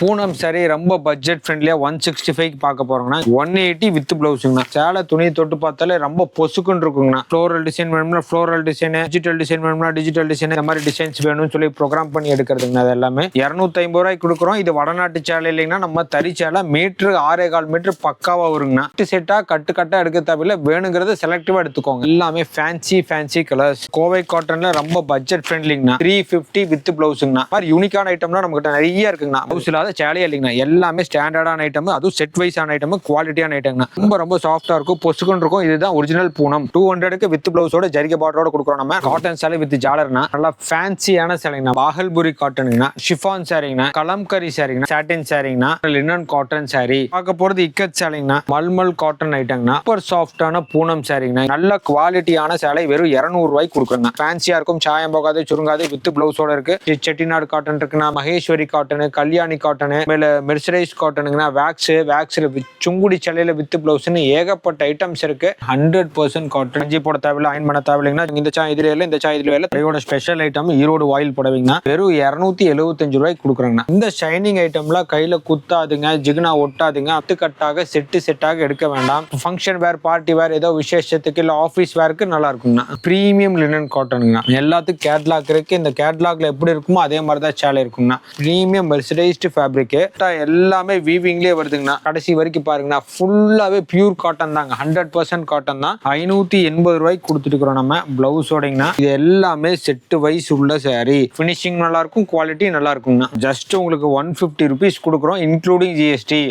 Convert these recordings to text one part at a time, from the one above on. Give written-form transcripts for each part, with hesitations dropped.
Poonam sorry ரொம்ப budget ஃப்ரெண்ட்லியா 165 பார்க்க போறோம்னா 180 வித் பிளவுஸ்ங்கண்ணா. சேலை துணி தொட்டு பார்த்தாலே ரொம்ப பொசுக்குன்னு இருக்குங்கண்ணா. ஃப்ளோரல் டிசைன் வேணும்னா ஃப்ளோரல் டிசைன், டிஜிட்டல் டிசைன் வேணும்னா டிஜிட்டல் டிசைன், இந்த மாதிரி டிசைன்ஸ் வேணும்னு சொல்லி ப்ரோக்ராம் பண்ணி எடுக்கிறதுங்க. அது எல்லாமே 250 ரூபாய்க்கு கொடுக்குறோம். இது வடநாட்டு சேலை இல்லைங்கன்னா நம்ம தறி சேலை மீட்டர் 6.25 மீட்டர் பக்காவா வருங்கண்ணா. செட்டா கட்டா எடுக்க தேவையில்ல, வேணுங்கிறத செலக்டிவா எடுத்துக்கோங்க. எல்லாமே ஃபேன்சி கலர்ஸ். கோவை காட்டன்ல ரொம்ப பட்ஜெட் ஃப்ரெண்ட்லிங்கண்ணா. 350 வித் பிளவுஸ்ங்கண்ணா. மாதிரி யூனிக்கான ஐட்டம்லாம் நம்ம கிட்ட நிறைய இருக்குங்கண்ணா. பிளவுஸ் இல்லாத சேலையே இல்லைங்கண்ணா. எல்லாமே ஸ்டாண்டர்டான ஐட்டம், அதுவும் செட் வைஸ் ஆன ஐட்டம், குவாலிட்டியான ஐட்டம்னா. ரொம்ப சாஃப்டா இருக்கும், பொசுக்குன்னு இருக்கும். இதுதான் ஒரிஜினல் பூனம். 200க்கு வித் பிளவுஸோட ஜரிகை பார்டரோட கொடுக்குறோம். நம்ம காட்டன் சேலை வித் ஜாலர்னா நல்லா ஃபேன்சியான சேலைங்கண்ணா. பாகல்புரி காட்டனுங்கண்ணா, ஷிஃபான் சாரிங்கண்ணா, கலம்கரி சாரிங்கண்ணா, சாட்டின் சாரிங்கண்ணா, லினன் காட்டன் சாரி. பார்க்க போறது இக்கத் சாரிங்கண்ணா, மல்மல் காட்டன் ஐட்டங்கண்ணா. சூப்பர் சாஃப்டான பூனம் சாரிங்கண்ணா. நல்ல குவாலிட்டியான சேலை வெறும் 200 ரூபாய்க்கு கொடுக்குறேங்க. ஃபேன்சியா இருக்கும், சாயம் போகாது, சுருங்காது, வித் பிளவுஸோட இருக்கு. செட்டிநாடு காட்டன் இருக்குண்ணா, Maheshwari cotton, Kalyani cotton, mercerise காட்டனுங்கண்ணா, வேக்ஸ்ல சுங்குடி சேலையில வித் பிளவுஸ்னு ஏகப்பட்ட ஐட்டம்ஸ் இருக்கு. 100% காட்டன். அஞ்சி போட தேவையில்ல, அயன் பண்ண தேவையில்லைங்கன்னா இந்த இதுல இல்ல, இந்த இதுல இல்ல. இதோட ஸ்பெஷல் ஐட்டம் ஈரோடு வாயில் புடவைங்கண்ணா. வெறும் 275 ரூபாய்க்கு கொடுக்குறாங்கண்ணா. இந்த ஷைனிங் ஐட்டம்லாம் கையில குத்தாதுங்க, ஜிகுனா ஒட்டாதுங்க. அத்துக்கட்டாக செட்டாக எடுக்க வேண்டாம். ஃபங்க்ஷன் வேர், பார்ட்டி வேர், ஏதோ விசேஷத்துக்கு இல்ல ஆஃபீஸ் வேருக்கு நல்லா இருக்குங்கண்ணா. பிரீமியம் லினன் காட்டனுங்கண்ணா. எல்லாத்துக்கும் கேட்லாக் இருக்கு. இந்த கேட்லாக்ல எப்படி இருக்குமோ அதே மாதிரி தான் சேலை இருக்குங்கண்ணா. Premium mercerised fabric. எல்லாமே வீவிங்லயே வருதுங்கண்ணா. கடைசி வரைக்கும் பாருங்கண்ணா, ஃபுல்லாவே பியூர் காட்டன் தாங்க. 100% காட்டன் தான். 580 ரூபாய்க்கு கொடுத்துட்டு இருக்கிறோம் நம்ம. பிளவுஸோடங்கண்ணா. இது எல்லாமே செட் வைஸ் உள்ள சாரி. பினிஷிங் நல்லா இருக்கும், குவாலிட்டி நல்லா இருக்குங்கண்ணா. ஜஸ்ட் உங்களுக்கு 150 ருபீஸ் கொடுக்குறோம், இன்க்ளூடிங் ஜிஎஸ்டி.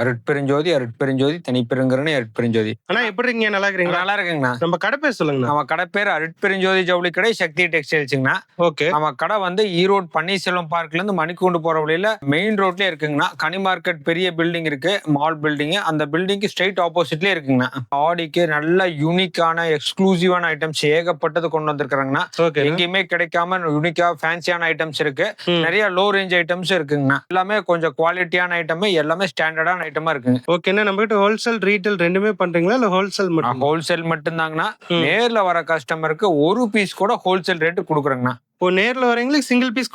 அருட்பெருஞ்சோதி தனிப்பெருங்கரணை அருட்பெருஞ்சோதி. ஆனா எப்படி இருக்கீங்க? நல்லா இருக்கீங்களா? நல்லா இருக்குங்கண்ணா. நம்ம கடை பேர் சொல்லுங்க. நம்ம கடை பேர் அருட்பெருஞ்சோதி ஜவுளி கடை, சக்தி டெக்ஸ்டைல்ஸ்ங்கண்ணா. ஓகே. நம்ம கடை வந்து ஈரோடு பன்னீர்செல்வம் பார்க்ல இருந்து மணிக்கூண்டு போற வழியில மெயின் ரோட்லயே இருக்குங்கண்ணா. கனி மார்க்கெட் பெரிய பில்டிங் இருக்கு, மால் பில்டிங். அந்த பில்டிங்க்கு ஸ்ட்ரைட் ஆப்போசிட்லயே இருக்குங்கண்ணா. ஆடிக்கு நல்ல யூனிக்கான எக்ஸ்க்ளூசிவான ஐட்டம்ஸ் ஏகப்பட்டது கொண்டு வந்திருக்காங்கண்ணா. எங்கேயுமே கிடைக்காம யூனிக்கா ஃபேன்சியான ஐட்டம்ஸ் இருக்கு. நிறைய லோ ரேஞ்ச் ஐட்டம்ஸ் இருக்குங்கண்ணா. எல்லாமே கொஞ்சம் குவாலிட்டியான ஐட்டம், எல்லாமே ஸ்டாண்டர்டான ஐட்டமா இருக்குங்க. ஓகேண்ணா. நம்ம கிட்ட ஹோல்சேல் ரீட்டைல் ரெண்டுமே பண்றீங்களா இல்ல ஹோல்சேல் மட்டும்? ஹோல்சேல் மட்டும் தாங்கண்ணா. நேர்ல வர கஸ்டமருக்கு ஒரு பீஸ் கூட ஹோல்சேல் ரேட்டு கொடுக்குறேங்கண்ணா. இப்போ நேர்ல வரவங்களுக்கு சிங்கிள் பீஸ்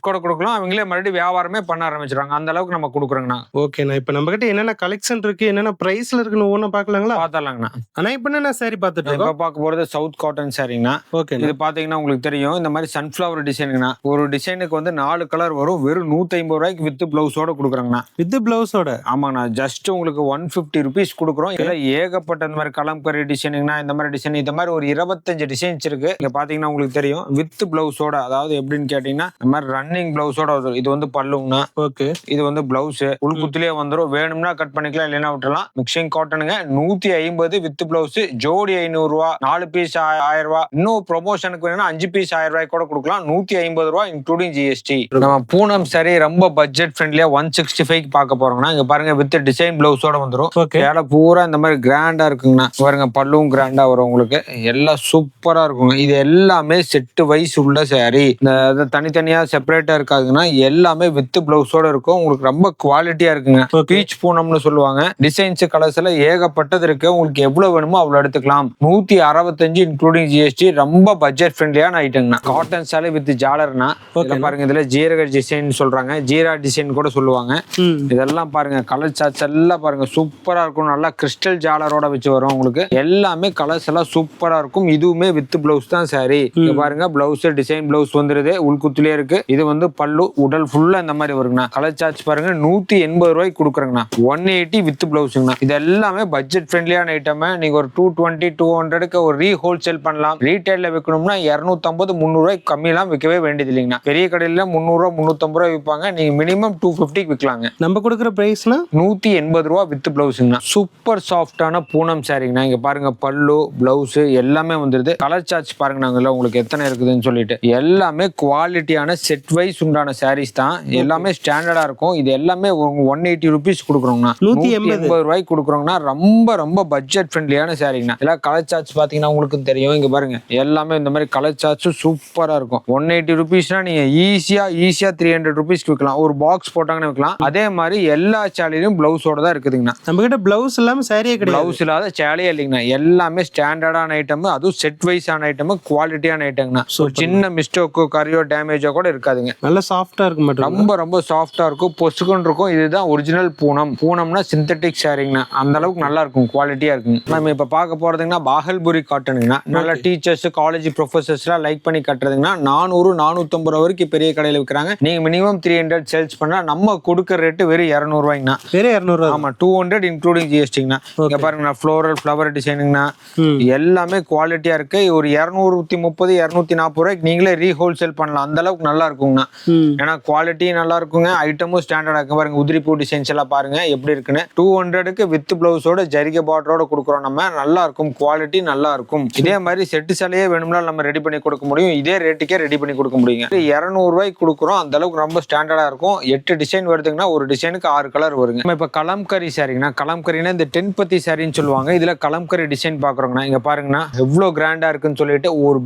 கூட கொடுக்கலாம். அவங்களே மறுபடியும் வியாபாரமே பண்ண ஆரம்பிச்சிருவாங்க. அந்த அளவுக்கு நம்ம கொடுக்குறோங்கண்ணா. ஓகேண்ணா. இப்போ நம்ம கிட்ட என்னென்ன கலெக்ஷன் இருக்கு, என்னென்ன பிரைஸ்ல இருக்குன்னு ஒவ்வொன்னு பாக்கலாங்களா? பாத்தலாங்கண்ணா. ஆனா இப்போ என்ன சாரி பாத்துட்டு இப்ப பார்க்க போறது சவுத் காட்டன் சாரிங்கண்ணா. ஓகே. இது பாத்தீங்கன்னா உங்களுக்கு தெரியும், இந்த மாதிரி சன்ஃபிளவர் டிசைனுங்கண்ணா. ஒரு டிசைனுக்கு வந்து 4 கலர் வரும். வெறும் 150 ரூபாய்க்கு வித் பிளவுஸோட கொடுக்குறாங்கண்ணா. வித் பிளவுஸோட? ஆமாங்கண்ணா. ஜஸ்ட் உங்களுக்கு 150 ருபீஸ் கொடுக்குறோம். இதுல ஏகப்பட்ட இந்த மாதிரி கலம்கரி டிசைனுங்கண்ணா. இந்த மாதிரி டிசைன், இந்த மாதிரி ஒரு 25 டிசைன்ஸ் இருக்கு. இங்க பாத்தீங்கன்னா உங்களுக்கு தெரியும், வித் பிளவுஸோட. அதாவது எப்படின்னு கேட்டீங்கன்னா, இந்த மாதிரி ரன்னிங் பிளவுஸோட வரும். இது வந்து பல்லுங்கண்ணா. ஓகே. இது வந்து பிளவுஸ் உள்குத்துலயே வந்துடும். வேணும்னா கட் பண்ணிக்கலாம், இல்லைன்னா விட்டுலாம். மிக்சிங் காட்டனுங்க. 150 with blouse. ஜோடி 500 ரூபா, 4 பீஸ் 1000 ரூபா. இன்னும் ப்ரொமோஷனுக்கு வேணும்னா 5 பீஸ் 1000 ரூபாய்க்கு கூட கொடுக்கலாம். 150 ரூபா இன்க்ளூடிங் ஜிஎஸ்டி. நம்ம பூனம் சாரி ரொம்ப பட்ஜெட் ஃப்ரெண்ட்லியா 165 பார்க்க போறோம்னா, இங்க பாருங்க வித் டிசைன் பிளவுஸோட வந்துடும். சேலை பூரா இந்த மாதிரி கிராண்டா இருக்குங்கண்ணா. பாருங்க பல்லுவும் கிராண்டா வரும் உங்களுக்கு. எல்லாம் சூப்பரா இருக்குங்க. இது எல்லாமே செட் வைஸ் உள்ள சாரி. தனித்தனியா செப்பரேட்டா இருக்காதுங்கன்னா, எல்லாமே வித் பிளவுஸோட இருக்கும். உங்களுக்கு ரொம்ப குவாலிட்டியா இருக்குங்க. பீச் பூனம்னு சொல்லுவாங்க. டிசைன்ஸ் கலர்ஸ் எல்லாம் ஏகப்பட்டது இருக்கு. உங்களுக்கு எவ்வளவு வேணுமோ அவ்வளவு எடுத்துக்கலாம். 165 இன்க்ளூடிங் ஜிஎஸ்டி. ரொம்ப பட்ஜெட் ஃப்ரெண்ட்லியான ஐட்டம்னா. காட்டன் சாலை வித் ஜாலர்னா. பாருங்க இதுல ஜீரக டிசைன் சொல்றாங்க, ஜீரா டிசைன் கூட சொல்லுவாங்க. இதெல்லாம் பாருங்க கலர் சார்ட்ஸ் எல்லாம் பாருங்க சூப்பரா இருக்கும். நல்லா கிறிஸ்டல் ஜாலரோட வச்சு வரும். உங்களுக்கு எல்லாமே கலர்ஸ் எல்லாம் சூப்பரா இருக்கும். இதுவுமே வித் பிளவுஸ் தான் சாரி. பாருங்க பிளவுஸ் டிசைன் பிளவுஸ் வந்துருது, உள்குத்துலயே இருக்கு. இது வந்து பல்லு, உடல் ஃபுல்லா இந்த மாதிரி வருங்கண்ணா. கலர் சார்ஜ் பாருங்க 180 ரூபாய்க்கு கொடுக்குறேங்கண்ணா. 180 வித் பிளவுஸ்ங்கண்ணா. இது எல்லாமே பட்ஜெட் ஃப்ரெண்ட்லியான ஐட்டம். நீங்க ஒரு 220 200க்கு ஒரு ஹோல்சேல் பண்ணலாம். ரீட்டைல்ல விற்கணும்னா 250 300 ரூபாய்க்கு கம்மியெல்லாம் விற்கவே வேண்டியது இல்லைங்கண்ணா. பெரிய கடையில 300 ரூபா 350 ரூபாய் விற்பாங்க. நீங்க மினிமம் 250 விற்கலாங்க. நம்ம கொடுக்குற பிரைஸ்னா 180 ரூபா வித் பிளவுஸ்ங்கண்ணா. சூப்பர் சாஃப்டான பூனம் சாரிங்கண்ணா. இங்க பாருங்க பல்லு, பிளவுஸ் எல்லாமே வந்துருது. கலர் சார்ஜ் பாருங்க நாங்கல்ல உங்களுக்கு எத்தனை இருக்குதுன்னு சொல்லிட்டு. எல்லாமே குவாலிட்டியான செட் வைஸ் உண்டான சாரீஸ் தான். எல்லாமே ஸ்டாண்டர்டா இருக்கும். இது எல்லாமே 180 ருபீஸ் கொடுக்குறோங்கண்ணா. 180 ரூபாய்க்கு கொடுக்குறோங்கண்ணா. ரொம்ப பட்ஜெட் ஃப்ரெண்ட்லியான சாரிங்கண்ணா. எல்லாம் கலர் சார்ஜ் பாத்தீங்கன்னா உங்களுக்கு தெரியும். இங்க பாருங்க எல்லாமே இந்த மாதிரி கலர் சார்ஜ் சூப்பரா இருக்கும். 180 ருபீஸ்னா நீங்க ஈஸியா 300 ருபீஸ்க்கு விற்கலாம். ஒரு பாக்ஸ் போட்டாங்கன்னு விற்கலாம். அதே மாதிரி எல்லா சேலையிலும் பிளவுஸோட தான் இருக்குதுங்கண்ணா. நம்ம கிட்ட பிளவுஸ் இல்லாம சாரியே கிடையாது. பிளவுஸ் இல்லாத சேலையே இல்லைங்கண்ணா. எல்லாமே ஸ்டாண்டர்டான ஐட்டம், அதுவும் செட் வைஸ் ஆன ஐட்டம், குவாலிட்டியான ஐட்டம்னா. சின்ன சின்ன மிஸ்டேக்கோ கரியோ டேமேஜோ கூட இருக்காதுங்க. நல்ல சாஃப்டா இருக்கு மட்டும். ரொம்ப ரொம்ப சாஃப்டா இருக்கும், பொசுக்குன்னு இருக்கும். இதுதான் ஒரிஜினல் பூனம். பூனம்னா சிந்தட்டிக் ஷேரிங்னா அந்த அளவுக்கு நல்லா இருக்கும், குவாலிட்டியா இருக்குங்க. நம்ம இப்ப பார்க்க போறதுங்கன்னா பாகல்புரி காட்டனுங்கண்ணா. நல்ல டீச்சர்ஸ் காலேஜ் ப்ரொஃபசர்ஸ்லாம் லைக் பண்ணி கட்டுறதுங்கன்னா 400-450 ரூபா வரைக்கும் பெரிய கடையில் விற்கிறாங்க. நீங்க மினிமம் 300 சேல்ஸ் பண்ணா நம்ம கொடுக்குற ரேட்டு வெறும் 200 ரூபாய்ங்கண்ணா. வெறும் 200. ஆமா, 200 இன்க்ளூடிங் ஜிஎஸ்டிங்கண்ணா. இங்க பாருங்கண்ணா, ஃப்ளோரல் ஃப்ளவர் டிசைனுங்கண்ணா. எல்லாமே குவாலிட்டியா இருக்கு. ஒரு 230-240 ரூபாய்க்கு நீங்களே ரீஹோல்சேல் பண்ணலாம், அந்த அளவுக்கு நல்லா இருக்குங்கண்ணா. ஏன்னா குவாலிட்டி நல்லா இருக்குங்க, ஐட்டமும் ஸ்டாண்டர்டா இருக்கு. பாருங்க உதிரிப்பூ டிசைன்ஸ் எல்லாம் பாருங்க எப்படி இருக்குன்னு. 200க்கு வித் பிளவுஸோட ஜரிகை பார்டரோட கொடுக்குறோம் நம்ம. நல்லா இருக்கும், குவாலிட்டி நல்லா இருக்கும். இதே மாதிரி செட்டு சேலையே வேணும்னா நம்ம ரெடி பண்ணி கொடுக்க முடியும், இதே ரேட்டுக்கே ரெடி பண்ணி கொடுக்க முடியுங்க. 200 ரூபாய்க்கு கொடுக்குறோம், அந்த அளவுக்கு ரொம்ப ஸ்டாண்டர்டா இருக்கும். 8 டிசைன் வருதுங்கன்னா ஒரு டிசைனுக்கு 6 கலர் வருங்க. நம்ம இப்ப கலம்கரி சாரிங்கண்ணா. கலம்கரினா இந்த 10 சாரின்னு சொல்லுவாங்க. இதுல கலம்கரி டிசைன் பாக்குறோங்கண்ணா. இங்க பாருங்கண்ணா எவ்வளவு கிராண்டா இருக்குன்னு சொல்லிட்டு ஒரு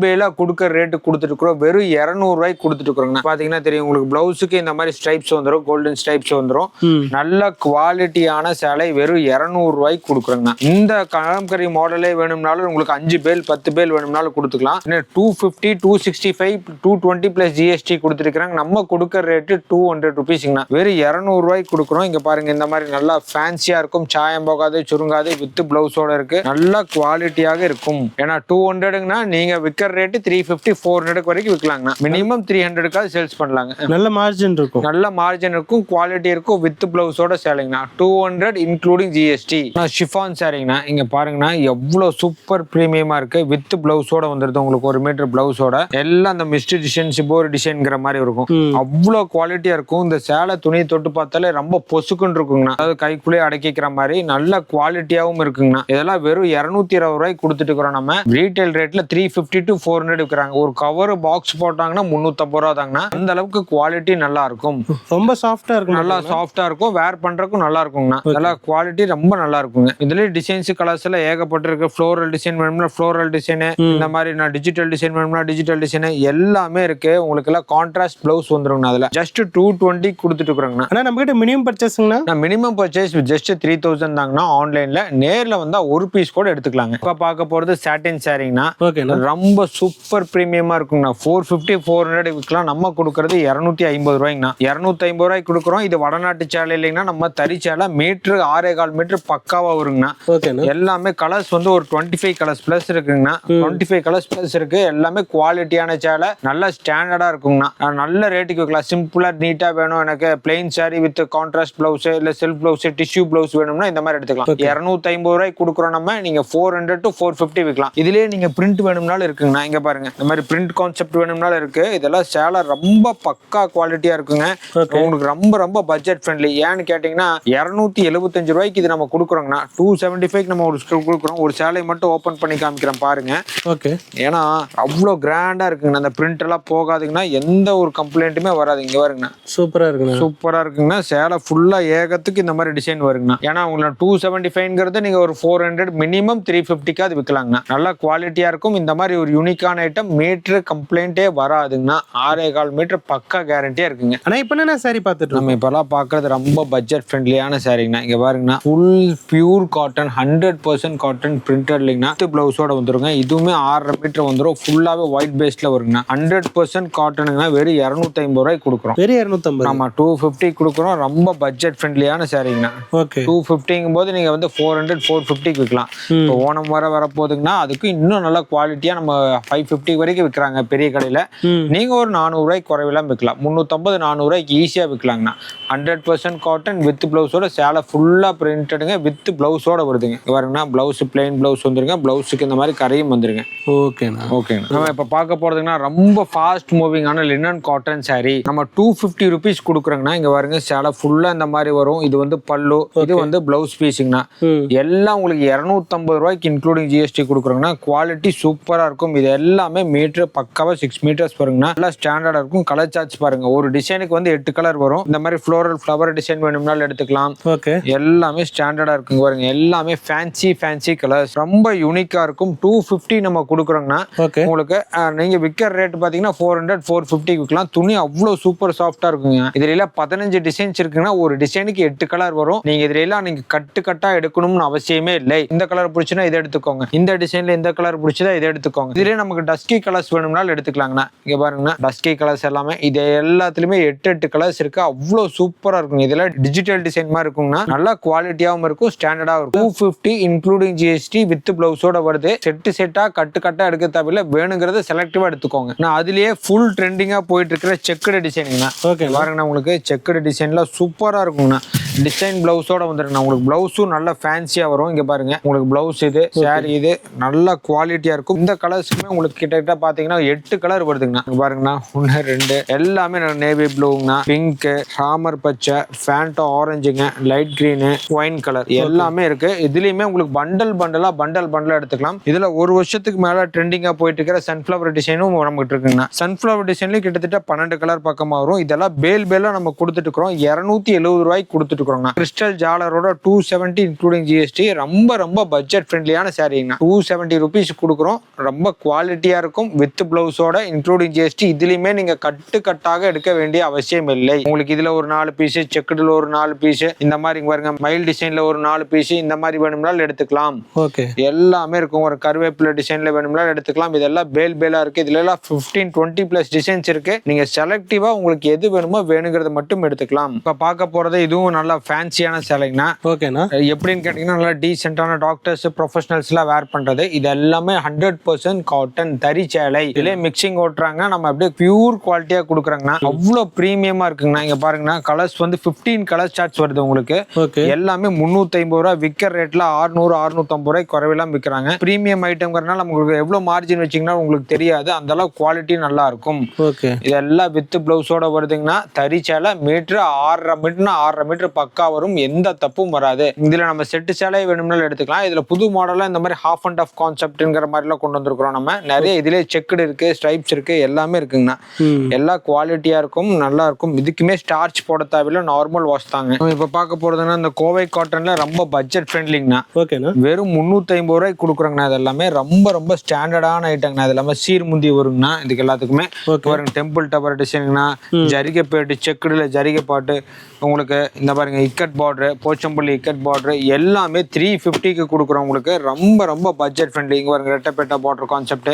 பேலா கொடுக்குற ரேட்டு கொடுத்துட்டு இருக்கிறோம். வெறும் 200 ரூபாய்க்கு கொடுத்துட்டு இருக்கிறோங்க. பாத்தீங்கன்னா தெரியும் உங்களுக்கு, பிளவுஸுக்கு இந்த மாதிரி ஸ்ட்ரைப்ஸ் வந்துடும், கோல்டன் ஸ்ட்ரைப்ஸ் வந்துடும். நல்ல குவாலிட்டியான சேலை வெறும் 200 ரூபாய்க்கு கொடுக்குறோங்க. இந்த கலம்கரி மாடலே வேணும்னாலும் உங்களுக்கு 5 பேல் 10 பேல் வேணும்னாலும் கொடுத்துக்கலாம். 250, 265, 220 பிளஸ் ஜிஎஸ்டி கொடுத்துருக்காங்க. நம்ம கொடுக்குற ரேட்டு 200 ருபீஸ்ங்கண்ணா. வெறும் 200 ரூபாய்க்கு கொடுக்குறோம். இங்க பாருங்க இந்த மாதிரி நல்லா ஃபேன்சியா இருக்கும், சாயம் போகாது, சுருங்காது, வித் பிளவுஸோட இருக்கு. நல்ல குவாலிட்டியாக இருக்கும். ஏன்னா 200ங்கண்ணா நீங்க விற்கிற ரேட்டு 350, 400 வரைக்கும் விற்கலாங்கண்ணா. மினிமம் 300க்காவது சேல்ஸ் பண்ணலாங்க. நல்ல மார்ஜின் இருக்கும், நல்ல மார்ஜின் இருக்கும், குவாலிட்டி இருக்கும், வித் பிளவுஸோட சேலைங்கண்ணா. 200 including GST. ஷிஃபான் சாரிங்கண்ணா. இங்க பாருங்கண்ணா எவ்வளவு சூப்பர் பிரீமியமா இருக்கு. வித் பிளவுஸோட வந்துருது உங்களுக்கு, 1 மீட்டர் பிளவுஸோட. எல்லாம் அந்த மிஸ்ட் டிசைன், சிபோர் டிசைன்ங்கிற மாதிரி இருக்கும். அவ்வளவு குவாலிட்டியா இருக்கும். இந்த சேலை துணி தொட்டு பார்த்தாலே ரொம்ப பொசுக்குன்னு இருக்குங்கண்ணா. அதாவது கைக்குள்ளே அடக்கிக்கிற மாதிரி நல்ல குவாலிட்டியாவும் இருக்குங்கண்ணா. இதெல்லாம் வெறும் 220 ரூபாய்க்கு கொடுத்துட்டு இருக்கிறோம் நம்ம. ரீட்டைல் ரேட்ல 350 to 400 விற்கிறாங்க. ஒரு கவர் பாக்ஸ் போட்டாங்கன்னா 350 ரூபா தாங்கண்ணா. அந்த அளவுக்கு குவாலிட்டி நல்லா இருக்கும். ரொம்ப சாஃப்டா இருக்கும், நல்லா சாஃப்டா இருக்கும், வேர் பண்றதுக்கும் நல்லா இருக்குங்கண்ணா. நல்லா குவாலிட்டி ரொம்ப நல்லா இருக்குங்க. இதுல டிசைன்ஸ் கலர்ஸ் எல்லாம் ஏகப்பட்டு இருக்கு. ஃப்ளோரல் டிசைன் வேணும்னா ஃப்ளோரல் டிசைன், இந்த மாதிரி நான் டிஜிட்டல் டிசைன் வேணும்னா டிஜிட்டல் டிசைன் எல்லாமே இருக்கு. உங்களுக்கு எல்லாம் கான்ட்ராஸ்ட் பிளவுஸ் வந்துருங்க. அதுல ஜஸ்ட் 220 கொடுத்துட்டு இருக்காங்க. ஆனா நம்ம கிட்ட மினிமம் பர்ச்சேஸ்ங்கண்ணா, மினிமம் பர்ச்சேஸ் ஜஸ்ட் 3000 தாங்கண்ணா. ஆன்லைன்ல நேர்ல வந்தா ஒரு பீஸ் கூட எடுத்துக்கலாங்க. இப்ப பார்க்க போறது சாட்டின் சாரிங்கண்ணா. ரொம்ப சூப்பர் பிரீமியமா இருக்குங்கண்ணா. 450, 400 விற்கலாம். நம்ம கொடுக்கறது 250 ரூபாய்ங்கண்ணா. 250 ரூபாய்க்கு கொடுக்குறோம். இது வடநாட்டு சேலை இல்லைங்கன்னா நம்ம தறி சேலை. மீட்டர் 6.25 மீட்டர் பக்காவா வருங்கண்ணா. எல்லாமே கலர்ஸ் வந்து ஒரு 25 கலர்ஸ் பிளஸ் இருக்குங்கண்ணா. 25 கலர்ஸ் பிளஸ் இருக்கு. எல்லாமே குவாலிட்டியான சேலை, நல்ல ஸ்டாண்டர்டா இருக்குங்கண்ணா. நல்ல ரேட்டுக்கு விற்கலாம். சிம்பிளா நீட்டா வேணும் எனக்கு plain sorry with contrast blouse இல்ல செல்ஃப் பிளவுஸ் டிஷ்யூ பிளவுஸ் வேணும்னா இந்த மாதிரி எடுத்துக்கலாம். 250 ரூபாய்க்கு கொடுக்குறோம் நம்ம. நீங்க 400 to 450 விற்கலாம். இதுலயே நீங்க பிரிண்ட் வேணும்னாலும் இருக்குங்கண்ணா. இங்க பாருங்க இந்த மாதிரி பிரிண்ட் கான்செப்ட் வேணும்னாலும் இருக்கு. இதெல்லாம் சேலை ரொம்ப பக்கா குவாலிட்டியா இருக்குங்க. உங்களுக்கு ரொம்ப ரொம்ப பட்ஜெட் ஃப்ரெண்ட்லி. ஏன்னு கேட்டீங்கன்னா 275 ரூபாய்க்கு இது நம்ம கொடுக்குறோங்கண்ணா. 275 நம்ம கொடுக்குறோம். ஒரு சேலை மட்டும் ஓபன் பண்ணி காமிக்கிறேன் பாருங்க. ஏன்னா அவ்வளோ கிராண்டா இருக்குங்கண்ணா. அந்த பிரிண்ட் எல்லாம் போகாதுங்கன்னா எந்த ஒரு கம்ப்ளைண்ட்டுமே வராது. இங்க வருங்கண்ணா, சூப்பரா இருக்குண்ணா. சூப்பரா இருக்குங்கண்ணா. சேலை ஃபுல்லா ஏகத்துக்கு இந்த மாதிரி டிசைன் வருங்கண்ணா. ஏன்னா உங்களுக்கு 275ங்கிறது நீங்க ஒரு 400 மினிமம் 350க்கு அது விற்கலாங்கண்ணா. நல்லா குவாலிட்டியா இருக்கும். இந்த மாதிரி ஒரு யூனிக்கான ஐட்டம் மீட்டர் கம்ப்ளைண்டே வராதுங்கண்ணா. 6.25 மீட்டர் பக்கா கேரண்டியா இருக்குங்க. ஆனா இப்ப என்ன சாரி பார்த்துட்டு நம்ம இப்பெல்லாம் பாக்குறது ரொம்ப பட்ஜெட் ஃப்ரெண்ட்லியான சாரிங்கண்ணா. இங்க பாருங்கண்ணா, full pure cotton, 100% cotton printed இல்லைங்கண்ணா. பிளவுஸோட வந்துருங்க. இதுவுமே 6.5 மீட்டர் வந்துடும். ஃபுல்லாவே ஒயிட் பேஸ்ல வருங்கண்ணா. 100% காட்டனுங்கண்ணா. வெறும் 250 ரூபாய்க்கு கொடுக்குறோம். வெறும் 250. ஆமா, 250 கொடுக்குறோம். ரொம்ப பட்ஜெட் ஃப்ரெண்ட்லியான சாரிங்கண்ணா. 250ங்கும் போது நீங்க வந்து 400, 450க்கு விற்கலாம். இப்போ ஓணம் வர போகுதுங்கன்னா அதுக்கு இன்னும் நல்ல குவாலிட்டியா நம்ம 550 வரைக்கும் விற்கிறாங்க பெரிய கடையில. நீங்க ஒரு 400 ரூபாய்க்கு குறைவிலாம் விற்கலாம். 350, 400 ரூபாய்க்கு ஈஸியா விற்கலாங்கண்ணா. 100% காட்டன் வித் பிளவுஸோட சேலை ஃபுல்லா பிரிண்டடுங்க வித் பிளவுஸோட வருதுங்க. பாருங்கன்னா பிளவுஸ் பிளெயின் பிளவுஸ் வந்துருங்க. பிளவுஸுக்கு இந்த மாதிரி கரையும் வந்துருங்க. ஓகேண்ணா. நம்ம இப்ப பார்க்க போறதுங்கன்னா ரொம்ப ஃபாஸ்ட் மூவிங்கான லினன் காட்டன் சாரி. நம்ம 250 ருபீஸ் கொடுக்குறோங்கண்ணா. இங்க பாருங்க சேலை ஃபுல்லா இந்த மாதிரி வரும். இது வந்து பல்லு, இது வந்து பிளவுஸ் பீஸுங்கண்ணா. எல்லாம் உங்களுக்கு 250 ரூபாய்க்கு இன்க்ளூடிங் ஜிஎஸ்டி கொடுக்குறோங்கண்ணா. குவாலிட்டி சூப்பரா இருக்கும். இது எல்லாமே மீட்டர் பக்காவா 6 மீட்டர்ஸ் வருங்கண்ணா. நல்லா ஸ்டாண்டர்டா இருக்கும். கலர் சார்ட்ஸ் பாருங்க. ஒரு டிசைனுக்கு வந்து 8 கலர் வரும். இந்த மாதிரி ஃப்ளோரல் ஃப்ளவர் டிசைன் வேணும்னாலும் எடுத்துக்கலாம். எல்லாமே ஸ்டாண்டர்டா இருக்குங்க. பாருங்க எல்லாமே ஃபேன்சி கலர்ஸ். ரொம்ப யூனிக்கா இருக்கும். 250 நம்ம கொடுக்குறோங்கண்ணா. உங்களுக்கு நீங்க விற்கிற ரேட் பாத்தீங்கன்னா 400, 450 விற்கலாம். துணி அவ்வளவு சூப்பர் சாஃப்டா இருக்குங்க. இதுல 15 டிசைன்ஸ் இருக்குங்கன்னா ஒரு டிசைனுக்கு 8 கலர் வரும். நீங்க இதுல எல்லாம் நீங்க கட்டா எடுக்கணும்னு அவசியமே இல்லை. இந்த கலர் பிடிச்சுன்னா இதை எடுத்துக்கோங்க. இந்த டிசைன்ல இந்த கலர் பிடிச்சதா இதை எடுத்துக்கோங்க. இதுல நமக்கு டஸ்கி கலர்ஸ் கலர்ஸ் வேணும்னாலும் எடுத்துக்கலாங்கண்ணா. இங்க பாருங்கண்ணா டஸ்கி கலர்ஸ் எல்லாமே இது எல்லாத்துலயுமே 8 கலர்ஸ் இருக்கு. அவ்வளோ சூப்பரா இருக்கும். இதெல்லாம் டிஜிட்டல் டிசைன் மாதிரி இருக்குங்கண்ணா. நல்லா குவாலிட்டியாவும் இருக்கும், ஸ்டாண்டர்டாவும் இருக்கும். 250 இன்க்ளூடிங் ஜிஎஸ்டி வித் பிளவுஸோட வருது. செட்டா கட்டா எடுக்க தேவையில்ல, வேணுங்கிறத செலக்டிவா எடுத்துக்கோங்க. நான் அதுலயே ஃபுல் ட்ரெண்டிங்கா போயிட்டு இருக்கிற செக்குடு டிசைனுங்கண்ணா. ஓகே பாருங்கண்ணா உங்களுக்கு செக்குடு டிசைன்ல சூப்பரா இருக்குங்கண்ணா. டிசைன் பிளவுஸோட வந்துருங்கண்ணா. உங்களுக்கு பிளவுஸும் நல்லா ஃபேன்சியா வரும். இங்க பாருங்க உங்களுக்கு பிளவுஸ் இது சாரி இது நல்ல குவாலிட்டியா இருக்கும். இந்த கலர்ஸ்க்குமே உங்களுக்கு கிட்ட பாத்தீங்கன்னா 8 கலர் வருதுங்கண்ணா. இங்க பாருங்கண்ணா 1 2 எல்லாமே நேவி ப்ளூங்கண்ணா, பிங்க், ராமர் பச்சை, ஃபேண்டோ ஆரஞ்சுங்க, லைட் கிரீன், ஒயின் கலர் எல்லாமே இருக்கு. இதுலயுமே உங்களுக்கு பண்டல் எடுத்துக்கலாம். இதுல ஒரு வருஷத்துக்கு மேல ட்ரெண்டிங்கா போயிட்டு இருக்கிற சன்ஃபிளவர் டிசைனும் நம்மகிட்ட இருக்குங்கண்ணா. சன்ஃபிளவர் டிசைன்ல கிட்டத்தட்ட 12 கலர் பக்கமா வரும். இதெல்லாம் பேலா நம்ம கொடுத்துட்டு இருக்கிறோம். 270 ரூபாய்க்கு கொடுத்துட்டு இருக்கிறோம். கிறிஸ்டல் ஜாலரோட 270 இன்க்ளூடிங் ஜிஎஸ்டி. ரொம்ப பட்ஜெட் ஃப்ரெண்ட்லியான சாரீங்கண்ணா. 270 ருபீஸ் கொடுக்குறோம். ரொம்ப குவாலிட்டியா இருக்கும் வித் பிளவுஸோட இன்க்ளூடிங் ஜிஎஸ்டி. இதுலயுமே நீங்க கட்டாக எடுக்க வேண்டிய அவசியம் இல்லை. உங்களுக்கு இதுல ஒரு 4 பீஸ், செக்குடுல ஒரு 4 பீஸ், இந்த மாதிரி பாருங்க மயில் டிசைன்ல ஒரு 4 பீஸ், இந்த மாதிரி வேணும்னாலும் எடுத்துக்கலாம். ஓகே எல்லாமே இருக்கும். ஒரு கருவேப்பிலை டிசைன்ல வேணும்னாலும் எடுத்துக்கலாம். இதெல்லாம் பேலா இருக்கு. இதுல எல்லாம் 15-20 பிளஸ் டிசைன்ஸ் இருக்கு. நீங்க செலக்டிவா உங்களுக்கு எது வேணுமோ வேணுங்கிறத மட்டும் எடுத்துக்கலாம். இப்ப பார்க்க போறது இதுவும் நல்லா ஃபேன்சியான சேலைங்கண்ணா. ஓகேண்ணா. எப்படின்னு கேட்டீங்கன்னா நல்லா டீசென்டான டாக்டர்ஸ் ப்ரொஃபஷனல்ஸ் எல்லாம் வேர் பண்றது. இது எல்லாமே 100% காட்டன் தறி சேலை. இதுல மிக்சிங் ஓட்டுறாங்க. நம்ம அப்படியே பியூர் குவாலிட்டியா கொடுக்குறாங்கண்ணா. அவ்வளோ பிரீமியமா இருக்குங்கண்ணா. இங்க பாருங்கண்ணா கலர்ஸ் வந்து 15 கலர் சார்ட்ஸ் வருது உங்களுக்கு. எல்லாமே 350 ரூபாய் விற்கிற ரேட்ல 600-650 ரூபாய் குறைவெல்லாம் விற்கிறாங்க. பிரீமியம் ஐட்டம்ங்கிறனால உங்களுக்கு எவ்வளவு மார்ஜின் வச்சீங்கன்னா உங்களுக்கு தெரியாது. அந்த அளவுக்கு குவாலிட்டி நல்லா இருக்கும். இதெல்லாம் வித் பிளவுஸோட வருதுங்கன்னா தறி சேலை மீட்டர் 6.5 மீட்டர்னா 6.5 மீட்டர் பக்கா வரும். எந்த தப்பும் வராது. இதுல நம்ம செட்டு சேலை வேணும்னாலும் எடுத்துக்கலாம். இதுல புது மாடலா இந்த மாதிரி ஹாஃப் அண்ட் ஆஃப் கான்செப்ட்ங்கிற மாதிரி எல்லாம் கொண்டு வந்திருக்கிறோம். நம்ம நிறைய இதுல செக்குடு இருக்கு, ஸ்ட்ரைப்ஸ் இருக்கு, எல்லாமே இருக்குங்கண்ணா. எல்லா குவாலிட்டியா இருக்கும், நல்லா இருக்கும். இதுக்குமே ஸ்டார்ச் போட தேவையில்ல, நார்மல் வாஷ் தாங்க. இப்ப பார்க்க போறதுன்னா இந்த கோவை காட்டன்ல ரொம்ப பட்ஜெட் ஃப்ரெண்ட்லிங்கண்ணா. வெறும் 350 ரூபாய்க்கு கொடுக்குறாங்கண்ணா. இது எல்லாமே ரொம்ப ஸ்டாண்டர்டான ஐட்டங்கண்ணா. இது எல்லாமே சீர்முந்தி வருங்கண்ணா. இதுக்கு எல்லாத்துக்குமே பாருங்க டெம்பிள் டவர் டிசைனுங்கண்ணா, ஜரிகை பேட்டு, செக்குடுல ஜரிகை பாட்டு, உங்களுக்கு இந்த பாருங்க இக்கட் பார்டர், போச்சம்பள்ளி இக்கட் பார்டர் எல்லாமே 350க்கு கொடுக்குறோம். உங்களுக்கு ரொம்ப பட்ஜெட் ஃப்ரெண்ட்லி. இங்க பாருங்க ரெட்டப்பேட்டா பார்டர் கான்செப்ட்.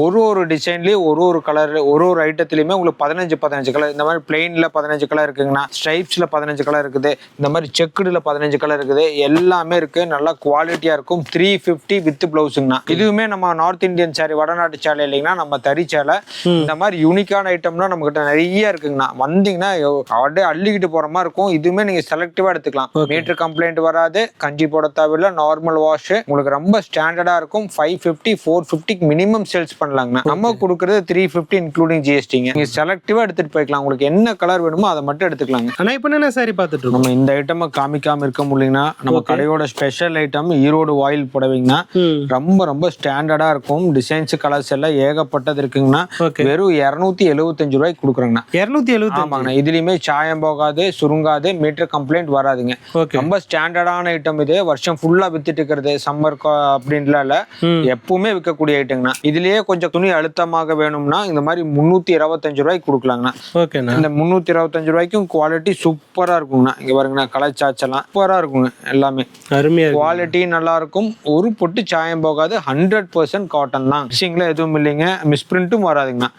ஒரு டிசைன்லயும் ஒரு கலர், ஒரு ஐட்டத்திலயுமே உங்களுக்கு 15 கலர். இந்த மாதிரி பிளெயின்ல 15 கலர் இருக்குங்கண்ணா. ஸ்ட்ரைப்ஸ்ல 15 கலர் இருக்குது. இந்த மாதிரி செக்குடுல 15 கலர் இருக்குது. எல்லாமே இருக்கு. நல்லா குவாலிட்டியா இருக்கும். 350 வித் பிளவுஸுங்கண்ணா. இதுவுமே நம்ம நார்த் இந்தியன் சாரி, வடநாட்டு சேலை இல்லைங்கன்னா நம்ம தறி சேலை. இந்த மாதிரி யூனிக்கான ஐட்டம்னா நம்ம கிட்ட நிறைய இருக்குங்கண்ணா. வந்தீங்கன்னா அப்படியே அள்ளிக்கிட்டு போற மாதிரி இருக்கும். இதுவுமே நீங்க செலக்டிவா எடுத்துக்கலாம். மீட்டர் கம்ப்ளைண்ட் வராது, கஞ்சி போட தேவையில்ல, நார்மல் வாஷ். உங்களுக்கு ரொம்ப ஸ்டாண்டர்டா இருக்கும். 550-450 மினிமம் சேல்ஸ் பண்ணலாங்கண்ணா. நம்ம கொடுக்கறது 350 இன்க்ளூடிங் ஜிஎஸ்டிங்க. நீங்க செலக்டிவா எடுத்துட்டு போய்க்கலாம். உங்களுக்கு என்ன கலர் வேணுமோ அதை மட்டும் எடுத்துக்கலாங்க. ஆனா இப்ப என்ன சாரி பார்த்துட்டு இருக்கோம். நம்ம இந்த ஐட்டம் காமிக்காம இருக்க முடியலங்கன்னா நம்ம கடையோட ஸ்பெஷல் ஐட்டம் ஈரோடு வாயில் புடவைங்கண்ணா. ரொம்ப ஸ்டாண்டர்டா இருக்கும். டிசைன்ஸ் கலர்ஸ் எல்லாம் ஏகப்பட்டது இருக்குங்கண்ணா. வெறும் 275 ரூபாய்க்கு கொடுக்குறாங்கண்ணா. 270. ஆமாங்கண்ணா. இதுலயுமே சாயம் போகாது, சுருங்காது, மீட்டர் கம்ப்ளைண்ட் வராதுங்க. ரொம்ப ஸ்டாண்டர்டான ஐட்டம். இது வருஷம் ஃபுல்லா வித்துட்டு இருக்கிறது. சம்மர் அப்படின்லாம் இல்ல, எப்பவுமே விற்கக்கூடிய ஐட்டங்கண்ணா. இதுலயே கொஞ்சம் துணி அழுத்தமாக வேணும்னா இந்த மாதிரி 325 ரூபாய்க்கு கொடுக்கலாங்கண்ணா. இந்த 325 ரூபாய்க்கும் குவாலிட்டி சூப்பரா இருக்குங்கண்ணா. இங்க பாருங்கண்ணா கலர் சார்ட்ஸ் எல்லாம் சூப்பரா இருக்குங்க. எல்லாமே அருமையா குவாலிட்டி நல்லா இருக்கும். ஒரு பொட்டு சாயம் போகாது. 100% காட்டன் தான். மிக்சிங்ல எதுவும் இல்லைங்க. மிஸ்பிரிண்ட்டும் வராதுங்கண்ணா.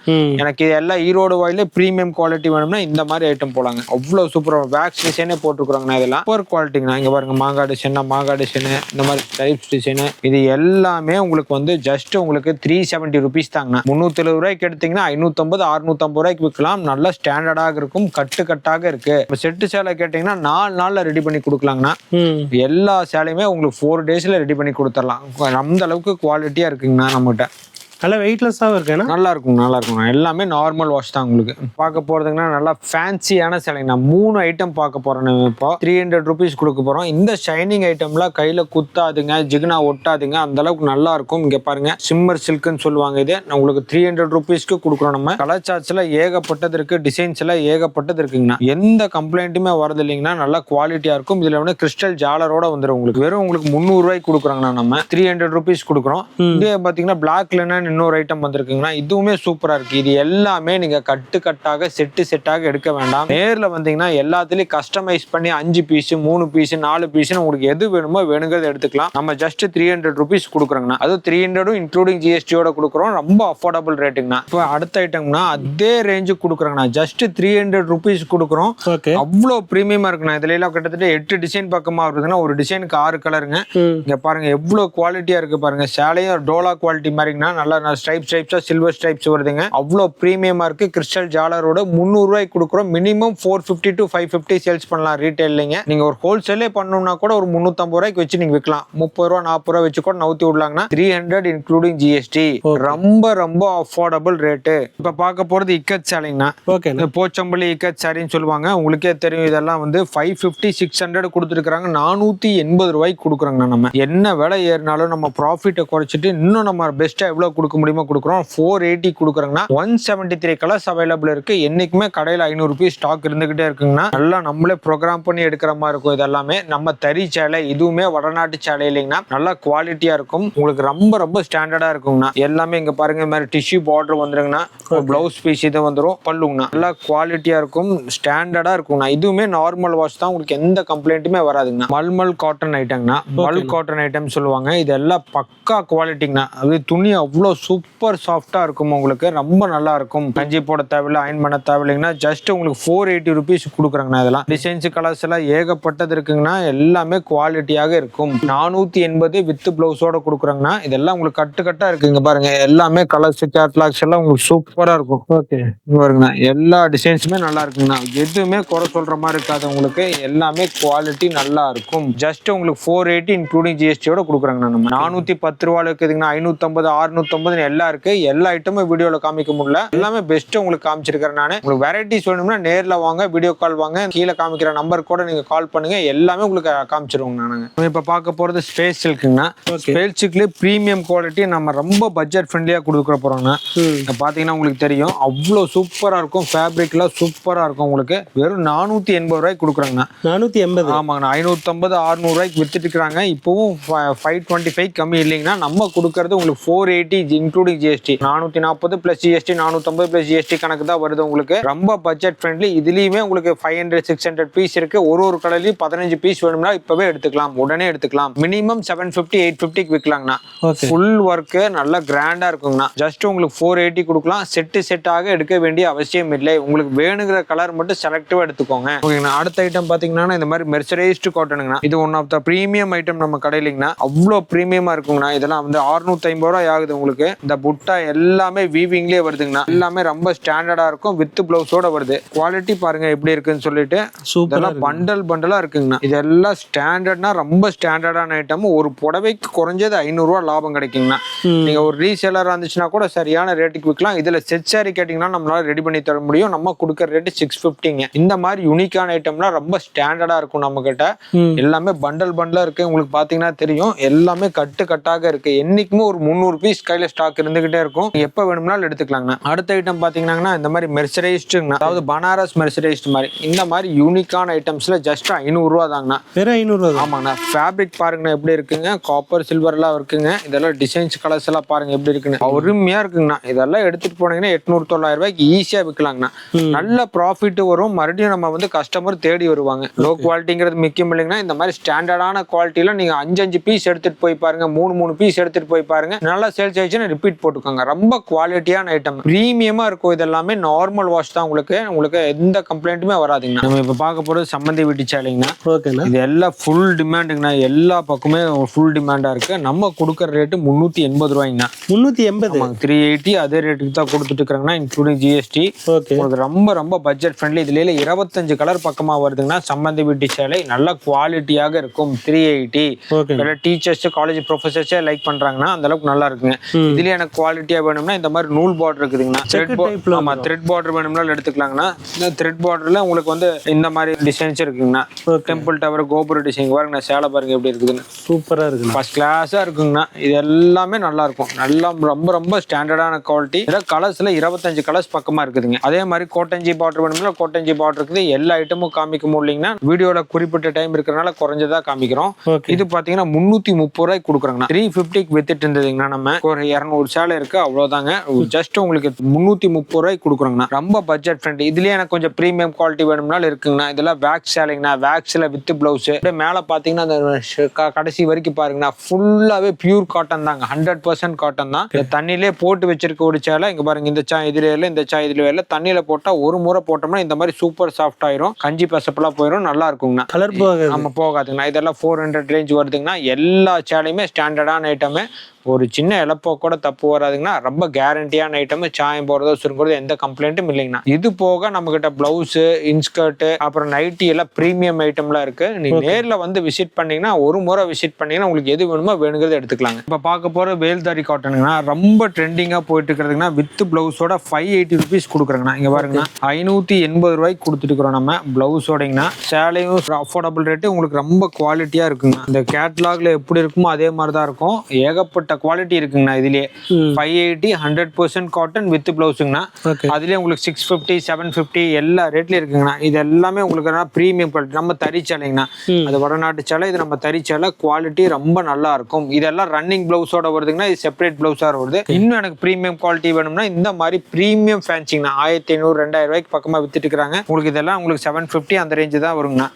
எனக்கு இது எல்லாம் ஈரோடு வாயில பிரீமியம் குவாலிட்டி வேணும்னா இந்த மாதிரி ஐட்டம் போலாங்க. அவ்வளவு சூப்பரா வேக்ஸ் டிசைனே போட்டுருக்காங்கண்ணா. இதெல்லாம் சூப்பர் குவாலிட்டிங்கண்ணா. இங்க பாருங்க மாங்காய் டிசைன், இந்த மாதிரி டைப்ஸ் டிசைன். இது எல்லாமே உங்களுக்கு வந்து ஜஸ்ட் உங்களுக்கு 370 ருபீஸ் தாங்கண்ணா. 370 ரூபாய்க்கு எடுத்தீங்கன்னா 550-650 ரூபாய்க்கு விற்கலாம். நல்லா ஸ்டாண்டர்டாக இருக்கும். கட்டாக இருக்கு. செட்டு சேலை கேட்டீங்கன்னா 4 நாள்ல ரெடி பண்ணி கொடுக்கலாங்கண்ணா. எல்லா சேலையுமே உங்களுக்கு 4 டேஸ்ல ரெடி பண்ணி கொடுத்துடலாம். அந்த அளவுக்கு குவாலிட்டியா இருக்குங்கண்ணா நம்மகிட்ட. நல்லா வெயிட்லெஸ்ஸாகவும் இருக்கு. நல்லா இருக்கும். எல்லாமே நார்மல் வாஷ் தான். உங்களுக்கு பார்க்க போறதுங்கன்னா நல்லா ஃபேன்சியான சேலைங்க. நான் 3 ஐட்டம் பார்க்க போறேன். இப்போ 300 ருபீஸ் கொடுக்க போறோம். இந்த ஷைனிங் ஐட்டம்லாம் கையில குத்தாதுங்க, ஜிகுனா ஒட்டாதுங்க. அந்த அளவுக்கு நல்லா இருக்கும். இங்க பாருங்க சிம்மர் சில்க்னு சொல்லுவாங்க. இது உங்களுக்கு 300 ருபீஸ்க்கு கொடுக்குறோம். நம்ம கலர் சார்ட்ஸ்ல ஏகப்பட்டது இருக்கு. டிசைன்ஸ் எல்லாம் ஏகப்பட்டது இருக்குங்கண்ணா. எந்த கம்ப்ளைண்ட்டுமே வரது இல்லைங்கன்னா நல்லா குவாலிட்டியா இருக்கும். இதுல வந்து கிறிஸ்டல் ஜாலரோட வந்துடும். உங்களுக்கு வெறும் உங்களுக்கு 300 ரூபாய்க்கு கொடுக்குறாங்கண்ணா. நம்ம 300 ருபீஸ் கொடுக்குறோம். இதே பாத்தீங்கன்னா பிளாக் லினன் இன்னொரு ஐட்டம் வந்திருக்குங்கன்னா இதுவுமே சூப்பரா இருக்கு. இது எல்லாமே நீங்க கட்டாக செட்டாக எடுக்க வேண்டாம். நேர்ல வந்தீங்கன்னா எல்லாத்துலயும் கஸ்டமைஸ் பண்ணி 5 பீஸ் 3 பீஸ் 4 பீஸ் உங்களுக்கு எது வேணுமோ வேணுங்கிறத எடுத்துக்கலாம். நம்ம ஜஸ்ட் 300 rupees கொடுக்குறோங்கண்ணா. அது 300 இன்க்ளூடிங் ஜிஎஸ்டியோட கொடுக்குறோம். ரொம்ப அஃபோர்டபுள் ரேட்டுங்கண்ணா. இப்போ அடுத்த ஐட்டம்னா அதே ரேஞ்சு கொடுக்குறோங்கண்ணா. ஜஸ்ட் 300 rupees கொடுக்குறோம். அவ்வளோ பிரீமியமா இருக்குண்ணா. இதுல எல்லாம் கிட்டத்தட்ட 8 டிசைன் பக்கமா இருக்குதுன்னா ஒரு டிசைனுக்கு 6 கலருங்க. இங்க பாருங்க எவ்வளவு குவாலிட்டியா இருக்கு பாருங்க. சேலையும் டோலா குவாலிட்டி மாதிரிங்கண்ணா. நல்லா ஸ்ட்ரைப்ஸா சில்வர் ஸ்ட்ரைப்ஸ் வருதுங்க. அவ்வளோ பிரீமியமா இருக்கு. கிறிஸ்டல் ஜாலரோட 300 ரூபாய்க்கு கொடுக்குறோம். மினிமம் 450 to 550 சேல்ஸ் பண்ணலாம் ரீட்டைல்லைங்க. நீங்க ஒரு ஹோல்சேலே பண்ணணும்னா கூட ஒரு 350 ரூபாய்க்கு வச்சு நீங்க விற்கலாம். 30 ரூபா 40 ரூபா வச்சு கூட நவுத்தி விடலாங்கன்னா 300 இன்க்ளூடிங் ஜிஎஸ்டி. ரொம்ப அஃபோர்டபுள் ரேட்டு. இப்ப பார்க்க போறது இக்கத் சேலைங்கண்ணா. போச்சம்பள்ளி இக்கத் சாரின்னு சொல்லுவாங்க. உங்களுக்கே தெரியும். இதெல்லாம் வந்து 550 600 கொடுத்துருக்காங்க. 480 ரூபாய்க்கு கொடுக்குறாங்க. நம்ம என்ன விலை ஏறினாலும் நம்ம ப்ராஃபிட்டை குறைச்சிட்டு இன்னும் நம்ம பெஸ்டா எவ்வளவு கொடுக்க முடியுமோ கொடுக்குறோம். 480 கொடுக்குறாங்கன்னா 173 கலர்ஸ் அவைலபிள் இருக்கு. என்னைக்குமே கடையில 500 ரூபாய் ஸ்டாக் இருந்துகிட்டே இருக்குங்கன்னா நல்லா நம்மளே ப்ரோக்ராம் பண்ணி எடுக்கிற மாதிரி இருக்கும். இதெல்லாமே நம்ம தறி சேலை, இதுவுமே வடநாட்டு சேலை இல்லைங்கன்னா நல்லா குவாலிட்டியா இருக்கும். உங்களுக்கு ரொம்ப ஸ்டாண்டர்டா இருக்குங்கண்ணா. எல்லாமே இங்க பாருங்க இந்த மாதிரி டிஷ்யூ பார்டர் வந்துருங்கண்ணா. பிளவுஸ் பீஸ் இது வந்துடும். பல்லுங்கண்ணா நல்லா குவாலிட்டியா இருக்கும். ஸ்டாண்டர்டா இருக்குங்கண்ணா. இதுவுமே நார்மல் வாஷ் தான். உங்களுக்கு எந்த கம்ப்ளைண்ட்டுமே வராதுங்கண்ணா. மல்மல் காட்டன் ஐட்டம்னா பல்க் காட்டன் ஐட்டம் சொல்லுவாங்க. இதெல்லாம் பக்கா குவாலிட்டிங்கண்ணா. அது துணி அவ்வளோ சூப்பர் சாஃப்டா இருக்கும். உங்களுக்கு ரொம்ப நல்லா இருக்கும். கஞ்சி போட தேவையில்லை, அயன் பண்ண தேவையில்லைங்கன்னா ஜஸ்ட் உங்களுக்கு 480 rupees கொடுக்குறாங்கண்ணா. இதெல்லாம் டிசைன்ஸ் கலர்ஸ் எல்லாம் ஏகப்பட்டது இருக்குங்கன்னா எல்லாமே குவாலிட்டியாக இருக்கும். 480 வித் பிளவுஸோட கொடுக்குறாங்கண்ணா. இதெல்லாம் உங்களுக்கு கட்டா இருக்குங்க பாருங்க. எல்லாமே கலர்ஸ் கேட்லாக்ஸ் எல்லாம் உங்களுக்கு சூப்பரா இருக்கும். ஓகே பாருங்கண்ணா. எல்லா டிசைன்ஸுமே நல்லா இருக்குங்கண்ணா. எதுவுமே குறை சொல்ற மாதிரி இருக்காது. உங்களுக்கு எல்லாமே குவாலிட்டி நல்லா இருக்கும். ஜஸ்ட் உங்களுக்கு 480 இன்க்ளூடிங் ஜிஎஸ்டியோட கொடுக்குறாங்கண்ணா. நம்ம 410 ரூபாய் இருக்குதுங்கண்ணா. 550 650 எல்லாம் இருக்கு. எல்லா ஐட்டமும் வீடியோல காமிக்க முடியல. எல்லாமே பெஸ்ட் உங்களுக்கு காமிச்சிருக்கிறேன் நான். உங்களுக்கு வெரைட்டிஸ் வேணும்னா நேர்ல வாங்க, வீடியோ கால் வாங்க. கீழே காமிக்கிற நம்பர் கூட நீங்க கால் பண்ணுங்க. எல்லாமே உங்களுக்கு காமிச்சிருவோங்க. நானுங்க இப்ப பார்க்க போறது ஸ்பேஸ் சில்க்குங்கண்ணா. ஸ்பேஸ் சில்க்ல பிரீமியம் குவாலிட்டி நம்ம ரொம்ப பட்ஜெட் ஃப்ரெண்ட்லியா கொடுக்க போறோம்னா பாத்தீங்கன்னா உங்களுக்கு தெரியும். அவ்வளவு சூப்பரா இருக்கும். ஃபேப்ரிக்லாம் சூப்பரா இருக்கும். உங்களுக்கு வெறும் 480 ரூபாய்க்கு கொடுக்குறாங்கண்ணா. 480 ஆமாங்கண்ணா. 550 600 ரூபாய்க்கு வித்துட்டு இருக்காங்க. இப்பவும் 525 கம்மி இல்லைங்கன்னா நம்ம கொடுக்கறது உங்களுக்கு 480 including GST. 440 plus GST 450 plus GST கணக்கு தான் வருது. உங்களுக்கு ரொம்ப பட்ஜெட் ஃப்ரெண்ட்லி. இதுலயுமே உங்களுக்கு 500 600 பீஸ் இருக்கு. ஒரு கடையிலயும் 15 பீஸ் வேணும்னா இப்பவே எடுத்துக்கலாம். உடனே எடுத்துக்கலாம். மினிமம் 750 850 விற்கலாங்கண்ணா. ஃபுல் ஒர்க் நல்லா கிராண்டா இருக்குங்கண்ணா. ஜஸ்ட் உங்களுக்கு 480 கொடுக்கலாம். செட்டாக எடுக்க வேண்டிய அவசியம் இல்லை. உங்களுக்கு வேணுங்கிற கலர் மட்டும் செலக்டிவா எடுத்துக்கோங்க. ஓகேங்கண்ணா. அடுத்த ஐட்டம் பாத்தீங்கன்னா இந்த மாதிரி மெர்சரைஸ்டு காட்டனுங்கண்ணா. இது one of the premium item நம்ம கடையிலங்கண்ணா. அவ்வளோ பிரீமியமா இருக்குங்கண்ணா. இதெல்லாம் வந்து 650 ரூபாய் ஆகுது. உங்களுக்கு இந்த புட்டா எல்லாமே வீவிங்லயே வருதுங்கண்ணா. எல்லாமே ரொம்ப ஸ்டாண்டர்டா இருக்கும். வித் பிளவுஸோட வருது. குவாலிட்டி பாருங்க எப்படி இருக்குன்னு சொல்லிட்டு இதெல்லாம் பண்டலா இருக்குங்கண்ணா. இதெல்லாம் ஸ்டாண்டர்ட்னா ரொம்ப ஸ்டாண்டர்டான ஐட்டம். ஒரு புடவைக்கு குறைஞ்சது 500 ரூபாய் லாபம் கிடைக்குங்கண்ணா. நீங்க ஒரு ரீசேலர் இருந்துச்சுன்னா கூட சரியான ரேட்டுக்கு விற்கலாம். இதுல செட் சாரி கேட்டீங்கன்னா நம்மளால ரெடி பண்ணி தர முடியும். நம்ம கொடுக்குற ரேட்டு 650ங்க. இந்த மாதிரி யூனிக்கான ஐட்டம்லாம் ரொம்ப ஸ்டாண்டர்டா இருக்கும் நம்ம கிட்ட. எல்லாமே பண்டலா இருக்கு. உங்களுக்கு பாத்தீங்கன்னா தெரியும். எல்லாமே கட்டாக இருக்கு. என்னைக்குமே ஒரு 300 பீஸ் கையில ஸ்டாக் இருந்துகிட்டே இருக்கும். எப்ப வேணும்னாலும் எடுத்துக்கலாங்கண்ணா. அடுத்த ஐட்டம் பாத்தீங்கன்னா இந்த மாதிரி மெர்சரைஸ்டுங்கண்ணா. அதாவது பனாரஸ் மெர்சரைஸ்ட் மாதிரி இந்த மாதிரி யூனிக்கான ஐட்டம்ஸ்ல ஜஸ்ட் 500 ரூபா தாங்கண்ணா. வெறும் 500 ரூபா. ஆமாங்கண்ணா. ஃபேப்ரிக் பாருங்கண்ணா எப்படி இருக்குங்க. காப்பர் சில்வர் எல்லாம் இருக்குங்க. இதெல்லாம் டிசைன்ஸ் கலர்ஸ் எல்லாம் பாருங்க எப்படி இருக்குன்னு. அருமையா இருக்குங்கண்ணா. இதெல்லாம் எடுத்துட்டு போனீங்கன்னா 800 900 ரூபாய்க்கு ஈஸியா விற்கலாங்கண்ணா. நல்ல ப்ராஃபிட் வரும். மறுபடியும் நம்ம வந்து கஸ்டமர் தேடி வருவாங்க. லோ குவாலிட்டிங்கிறது முக்கியம் இல்லைங்கன்னா இந்த மாதிரி ஸ்டாண்டர்டான குவாலிட்டியில நீங்க 5 பீஸ் எடுத்துட்டு போய் பாருங்க. 3 பீஸ் எடுத்துட்டு போய் பாருங்க. நல்லா சேல்ஸ் ஆயிடுச்சுன்னா ரிப்பீட் போட்டுக்கோங்க. ரொம்ப குவாலிட்டியான ஐட்டம். பிரீமியமா இருக்கும். இதெல்லாமே நார்மல் வாஷ் தான். உங்களுக்கு எந்த கம்ப்ளைண்ட்டுமே வராதுங்கண்ணா. நம்ம இப்ப பார்க்க போறது சம்பந்தி வீட்டு சேலைங்கண்ணா. இது எல்லாம் ஃபுல் டிமாண்டுங்கண்ணா. எல்லா பக்கமே ஃபுல் டிமாண்டா இருக்கு. நம்ம கொடுக்குற ரேட்டு 380 ரூபாய்ங்கண்ணா. 380 380 அதே ரேட்டுக்கு தான் கொடுத்துட்டு இருக்காங்கண்ணா இன்க்ளூடிங் ஜிஎஸ்டி. உங்களுக்கு ரொம்ப பட்ஜெட் ஃப்ரெண்ட்லி. இதுல 25 கலர் பக்கமா வருதுங்கன்னா சம்பந்தி வீட்டு சேலை நல்ல குவாலிட்டியாக இருக்கும். 380 டீச்சர்ஸ் காலேஜ் ப்ரொஃபசர்ஸே லைக் பண்றாங்கன்னா அந்த அளவுக்கு நல்லா இருக்குங்க. இதுல எனக்கு குவாலிட்டியா வேணும்னா இந்த மாதிரி நூல் பார்டர் இருக்குதுங்கண்ணா. த்ரெட் பார்டர் வேணும்னா எடுத்துக்கலாங்கண்ணா. இந்த த்ரெட் பார்டர்ல உங்களுக்கு வந்து இந்த மாதிரி டிசைன்ஸ் இருக்குங்கண்ணா. டெம்பிள் டவர் கோபுர டிசைன் பாருங்க. சேலை பாருங்க எப்படி இருக்குதுன்னு. சூப்பரா இருக்கு. ஃபர்ஸ்ட் கிளாஸா இருக்குங்கண்ணா. இது எல்லாமே நல்லா இருக்கும். நல்லா ரொம்ப ஸ்டாண்டர்டான குவாலிட்டி. இதில் கலர்ஸ்ல 25 கலர்ஸ் பக்கமா இருக்குதுங்க. அதே மாதிரி கோட்டஞ்சி பார்டர் வேணும்னா கோட்டஞ்சி பார்டர் இருக்குது. எல்லா ஐட்டமும் காமிக்க முடியலைங்கன்னா வீடியோல குறிப்பிட்ட டைம் இருக்கிறனால குறைஞ்சதா காமிக்கிறோம். இது பாத்தீங்கன்னா 330 ரூபாய்க்கு கொடுக்குறாங்கண்ணா. 350க்கு வித்துட்டு இருந்ததுங்கண்ணா. நம்ம ஒரு 200 சேலை இருக்கு, அவ்வளவுதாங்க. ஜஸ்ட் உங்களுக்கு 330 ரூபாய்க்கு கொடுக்குறோங்கண்ணா. ரொம்ப பட்ஜெட் ஃப்ரெண்ட்லி. இதுலயே எனக்கு கொஞ்சம் பிரீமியம் குவாலிட்டி வேணும்னாலும் இருக்குங்கண்ணா. இதெல்லாம் வேக்ஸ் சேலைங்கண்ணா, வேக்ஸ்ல வித் பிளவுஸ். மேல பாத்தீங்கன்னா அந்த கடைசி வரைக்கும் பாருங்கண்ணா, ஃபுல்லாவே பியூர் காட்டன் தாங்க, 100% காட்டன் தான். தண்ணியிலே போட்டு வச்சிருக்க ஒரு சேலை. இங்க பாருங்க, இந்த சா இதுல இல்ல, இந்த சா இதுல இல்ல. தண்ணியில போட்டா ஒரு முறை போட்டோம்னா இந்த மாதிரி சூப்பர் சாஃப்ட் ஆயிரும், கஞ்சி பசப்பெல்லாம் போயிடும், நல்லா இருக்குங்கண்ணா. கலர் போகாது. நம்ம போகாதுங்கண்ணா. இதெல்லாம் 400 ரேஞ்ச் வருதுங்கண்ணா. எல்லா சேலையுமே ஸ்டாண்டர்டான ஐட்டமே, ஒரு சின்ன இழப்போ கூட தப்பு வராதுங்கண்ணா. ரொம்ப கேரண்டியான ஐட்டம், சாயம் போறதோ சுருங்குறதோ எந்த கம்ப்ளைண்ட்டும் இல்லைங்கண்ணா. இது போக நம்ம கிட்ட பிளவுஸ், இன்ஸ்கர்ட், அப்புறம் நைட்டி எல்லாம் பிரீமியம் ஐட்டம்லாம் இருக்கு. நீங்க நேர்ல வந்து விசிட் பண்ணீங்கன்னா, ஒரு முறை விசிட் பண்ணீங்கன்னா உங்களுக்கு எது வேணுமோ வேணுங்கிறது எடுத்துக்கலாங்க. இப்ப பார்க்க போற வேல்தாரி காட்டனுங்கண்ணா, ரொம்ப ட்ரெண்டிங்கா போயிட்டு இருக்கிறதுங்கண்ணா. With பிளவுஸோட 580 rupees கொடுக்குறேங்கண்ணா. இங்க பாருங்கண்ணா, 580 ரூபாய்க்கு கொடுத்துட்டு இருக்கிறோம் நம்ம பிளவுஸோடங்கண்ணா. சேலையும் அஃபோர்டபுள் ரேட்டு, உங்களுக்கு ரொம்ப குவாலிட்டியா இருக்குங்க. இந்த கேட்லாக்ல எப்படி இருக்குமோ அதே மாதிரி தான் இருக்கும். ஏகப்பட்ட குவாலிட்டி இருக்குங்கண்ணா. இதுலயே 580 100% காட்டன் வித் பிளவுஸுங்கண்ணா. அதுலயே உங்களுக்கு 650 750 எல்லா ரேட்லயும் இருக்குங்கண்ணா. இது எல்லாமே உங்களுக்கு பிரீமியம் குவாலிட்டி. நம்ம தறி சேலைங்கண்ணா, அது வடநாட்டு சேலை, இது நம்ம தறி சேலை. குவாலிட்டி ரொம்ப நல்லா இருக்கும். இதெல்லாம் ரன்னிங் பிளவுஸோட வருதுங்கன்னா, இது செப்பரேட் பிளவுஸா வருது. இன்னும் எனக்கு பிரீமியம் குவாலிட்டி வேணும்னா இந்த மாதிரி பிரீமியம் ஃபேன்சிங்கண்ணா, 1500 2000 ரூபாய்க்கு பக்கமா வித்துட்டு இருக்காங்க. உங்களுக்கு இதெல்லாம் உங்களுக்கு 750 அந்த ரேஞ்சு தான் வருங்கண்ணா.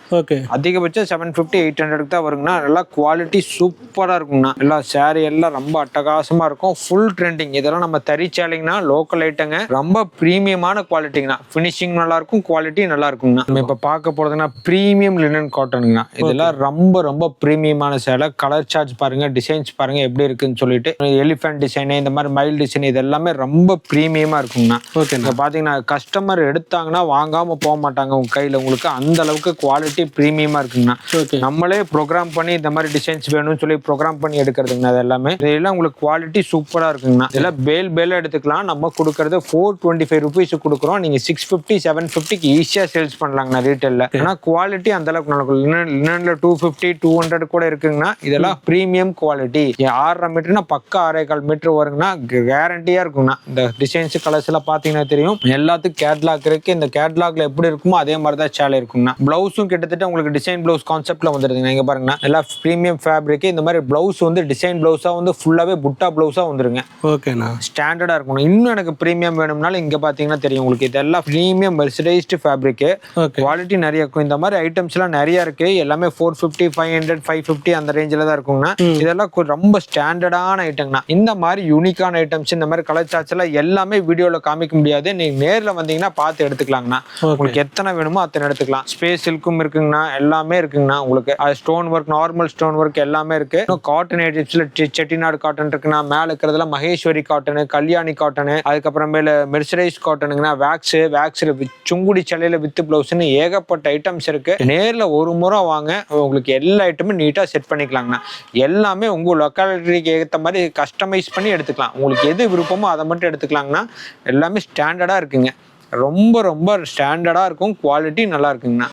அதிகபட்சம் 750 800 தான் வருங்கண்ணா. நல்லா குவாலிட்டி சூப்பரா இருக்குங்கண்ணா. எல்லா சேரீ எல்லாம் ரொம்ப அட்டகாசமா இருக்கும். Full trending. இதெல்லாம் நம்ம தறி சேலைங்கண்ணா, லோக்கல் ஐட்டங்க, ரொம்ப பிரீமியமான குவாலிட்டிங்கண்ணா. ஃபினிஷிங் நல்லா இருக்கும், குவாலிட்டி நல்லா இருக்குங்கண்ணா. நம்ம இப்ப பார்க்க போறதுன்னா பிரீமியம் லினன் காட்டனுங்கண்ணா. இதெல்லாம் ரொம்ப ரொம்ப பிரீமியமான சேலை. கலர் சார்ஜ் பாருங்க, டிசைன்ஸ் பாருங்க எப்படி இருக்குன்னு சொல்லிட்டு. எலிஃபென்ட் டிசைன், இந்த மாதிரி மயில் டிசைன், இது எல்லாமே ரொம்ப பிரீமியமா இருக்குங்கண்ணா. ஓகே, பாத்தீங்கன்னா கஸ்டமர் எடுத்தாங்கன்னா வாங்காம போக மாட்டாங்க உங்க கையில. உங்களுக்கு அந்த அளவுக்கு குவாலிட்டி பிரீமியமா இருக்குங்கண்ணா. நம்மளே ப்ரோக்ராம் பண்ணி இந்த மாதிரி டிசைன்ஸ் வேணும்னு சொல்லி ப்ரோக்ராம் பண்ணி எடுக்கிறதுங்கண்ணா. அது எல்லாமே இதெல்லாம் உங்களுக்கு குவாலிட்டி சூப்பரா இருக்குங்கண்ணா. இதெல்லாம் பேல் எடுத்துக்கலாம். நம்ம கொடுக்கறது 425 ருபீஸ் கொடுக்குறோம். நீங்க 650 750க்கு ஈஸியா சேல்ஸ் பண்ணலாங்கண்ணா ரீட்டைல்ல. ஆனா குவாலிட்டி அந்த அளவுக்கு நல்லா இருக்கும். லினன்ல 250 200 கூட இருக்குங்கண்ணா. இதெல்லாம் பிரீமியம் குவாலிட்டி. 6.5 மீட்டர்னா பக்கா 6.25 மீட்டர் வருங்கண்ணா. கேரண்டியா இருக்குங்கண்ணா. இந்த டிசைன்ஸ் கலர்ஸ் எல்லாம் பாத்தீங்கன்னா தெரியும். எல்லாத்துக்கும் கேட்லாக் இருக்கு. இந்த கேட்லாக்ல எப்படி இருக்குமோ அதே மாதிரி தான் சேலை இருக்குங்கண்ணா. பிளவுஸும் கிட்டத்தட்ட உங்களுக்கு டிசைன் பிளவுஸ் கான்செப்ட்ல வந்துருதுங்க. இங்க பாருங்கண்ணா, எல்லாம் பிரீமியம் ஃபேப்ரிக். இந்த மாதிரி பிளவுஸ் வந்து டிசைன் பிளவுஸா வந்து ஃபுல்லாவே புட்டா பிளவுஸா வந்துருங்க. ஓகேண்ணா, ஸ்டாண்டர்டா இருக்கணும். இன்னும் எனக்கு பிரீமியம் வேணும்னாலும் இங்க பாத்தீங்கன்னா தெரியும் உங்களுக்கு. இதெல்லாம் பிரீமியம் மெர்சரைஸ்டு ஃபேப்ரிக். குவாலிட்டி நிறைய இருக்கும். இந்த மாதிரி ஐட்டம்ஸ் எல்லாம் நிறைய இருக்கு. எல்லாமே 450 500 550 அந்த ரேஞ்சில தான் இருக்குங்கண்ணா. இதெல்லாம் ரொம்ப ஸ்டாண்டர்டான ஐட்டம்னா. இந்த மாதிரி யூனிக்கான ஐட்டம்ஸ், இந்த மாதிரி கலர் சார்ட்ஸ் எல்லாம் எல்லாமே வீடியோல காமிக்க முடியாது. நீங்க நேர்ல வந்தீங்கன்னா பார்த்து எடுத்துக்கலாங்கண்ணா. உங்களுக்கு எத்தனை வேணுமோ அத்தனை எடுத்துக்கலாம். ஸ்பேஸ் சில்க்கும் இருக்குங்கண்ணா, எல்லாமே இருக்குங்கண்ணா. உங்களுக்கு stone work, normal stone work எல்லாமே இருக்கு. காட்டன் ஐட்டம்ஸ்ல செட்டிநாடு காட்டன் இருக்குண்ணா. மேல இருக்கிறதுல மகேஸ்வரி காட்டனு, கல்யாணி காட்டனு, அதுக்கப்புறமேல மெர்சரைஸ் காட்டனுங்கண்ணா. வேக்ஸ்ல சுங்குடி சேலையில வித் பிளவுஸ்னு ஏகப்பட்ட ஐட்டம்ஸ் இருக்கு. நேர்ல ஒரு முறை வாங்க, உங்களுக்கு எல்லா ஐட்டமும் நீட்டா செட் பண்ணிக்கலாங்கண்ணா. எல்லாமே உங்க லொக்காலிட்டிக்கு ஏற்ற மாதிரி கஸ்டமைஸ் பண்ணி எடுத்துக்கலாம். உங்களுக்கு எது விருப்பமோ அதை மட்டும் எடுத்துக்கலாங்கண்ணா. எல்லாமே ஸ்டாண்டர்டா இருக்குங்க. ரொம்ப ரொம்ப ஸ்டாண்டர்டா இருக்கும். குவாலிட்டி நல்லா இருக்குங்கண்ணா.